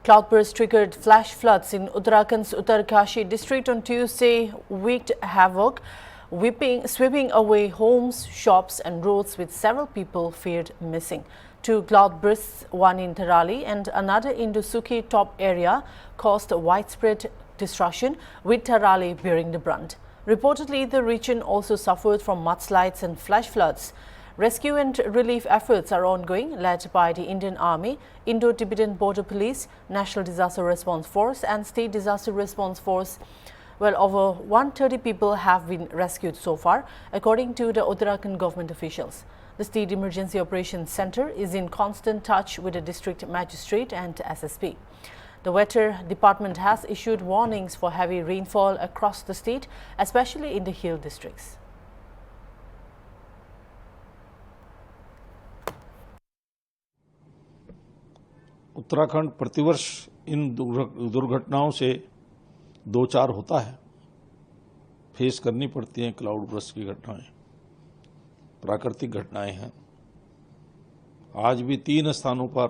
Cloudburst triggered flash floods in Uttarakhand's Uttarkashi district on Tuesday, wreaked havoc, sweeping away homes, shops and roads with several people feared missing. Two cloudbursts, one in Tharali and another in the Sukhi top area, caused widespread destruction, with Tharali bearing the brunt. Reportedly, the region also suffered from mudslides and flash floods. Rescue and relief efforts are ongoing, led by the Indian Army, Indo-Tibetan Border Police, National Disaster Response Force and State Disaster Response Force. Well, over 130 people have been rescued so far, according to the Uttarakhand government officials. The State Emergency Operations Center is in constant touch with the district magistrate and SSP. The Weather Department has issued warnings for heavy rainfall across the state, especially in the hill districts. Uttarakhand प्रतिवर्ष इन दुर्घटनाओं से दो चार होता है, face करनी पड़ती हैं क्लाउड बर्स्ट की घटनाएं, प्राकृतिक घटनाएं हैं। आज भी 3 स्थानों पर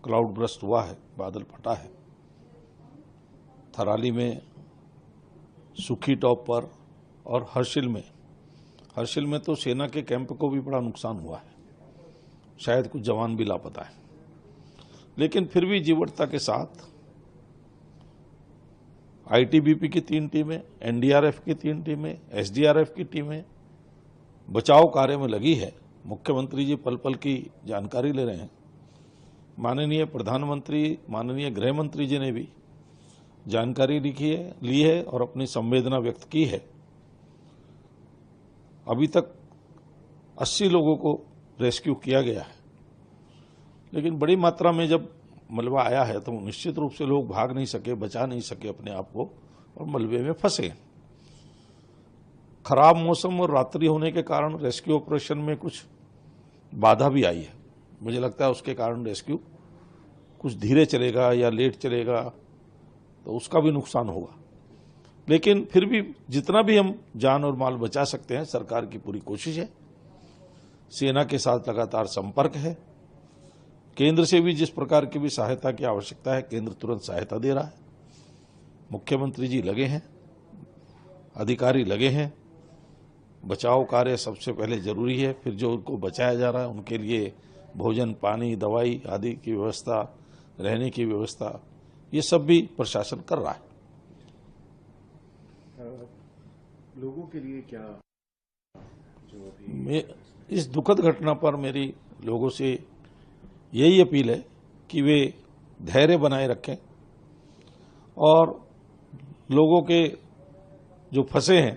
क्लाउड बर्स्ट हुआ है, बादल फटा है। थराली में, सुखी टॉप पर और हर्षिल में तो सेना के कैंप को भी बड़ा नुकसान हुआ है, शायद कुछ जवान भी लापता है। लेकिन फिर भी जीवटता के साथ आईटीबीपी की 3 टीमें, एनडीआरएफ की 3 टीमें, एसडीआरएफ की टीमें बचाव कार्य में लगी है। मुख्यमंत्री जी पल पल की जानकारी ले रहे हैं। माननीय प्रधानमंत्री, माननीय गृह मंत्री जी ने भी जानकारी ली है और अपनी संवेदना व्यक्त की है। अभी तक 80 लोगों को रेस्क्यू किया गया है, लेकिन बड़ी मात्रा में जब मलबा आया है तो निश्चित रूप से लोग भाग नहीं सके, बचा नहीं सके अपने आप को और मलबे में फंसे। खराब मौसम और रात्रि होने के कारण रेस्क्यू ऑपरेशन में कुछ बाधा भी आई है। मुझे लगता है उसके कारण रेस्क्यू कुछ धीरे चलेगा या लेट चलेगा तो उसका भी नुकसान होगा। लेकिन फिर भी जितना भी हम जान और माल बचा सकते हैं, सरकार की पूरी कोशिश है। सेना के साथ लगातार संपर्क है। केंद्र से भी जिस प्रकार की भी सहायता की आवश्यकता है, केंद्र तुरंत सहायता दे रहा है। मुख्यमंत्री जी लगे हैं, अधिकारी लगे हैं। बचाव कार्य सबसे पहले जरूरी है, फिर जो उनको बचाया जा रहा है उनके लिए भोजन, पानी, दवाई आदि की व्यवस्था, रहने की व्यवस्था, ये सब भी प्रशासन कर रहा है। लोगों के लिए क्या जो अभी इस दुखद घटना पर मेरी लोगों से यही अपील है कि वे धैर्य बनाए रखें और लोगों के जो फंसे हैं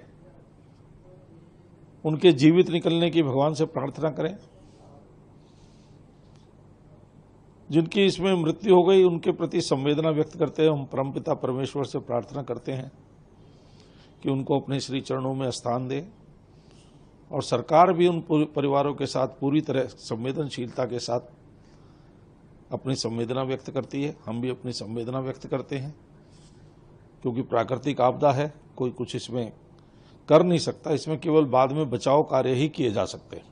उनके जीवित निकलने की भगवान से प्रार्थना करें। जिनकी इसमें मृत्यु हो गई उनके प्रति संवेदना व्यक्त करते हैं। हम परमपिता परमेश्वर से प्रार्थना करते हैं कि उनको अपने श्री चरणों में स्थान दे और सरकार भी उन परिवारों के साथ पूरी तरह संवेदनशीलता के साथ अपनी संवेदना व्यक्त करती है। हम भी अपनी संवेदना व्यक्त करते हैं, क्योंकि प्राकृतिक आपदा है, कोई कुछ इसमें कर नहीं सकता। इसमें केवल बाद में बचाव कार्य ही किए जा सकते हैं।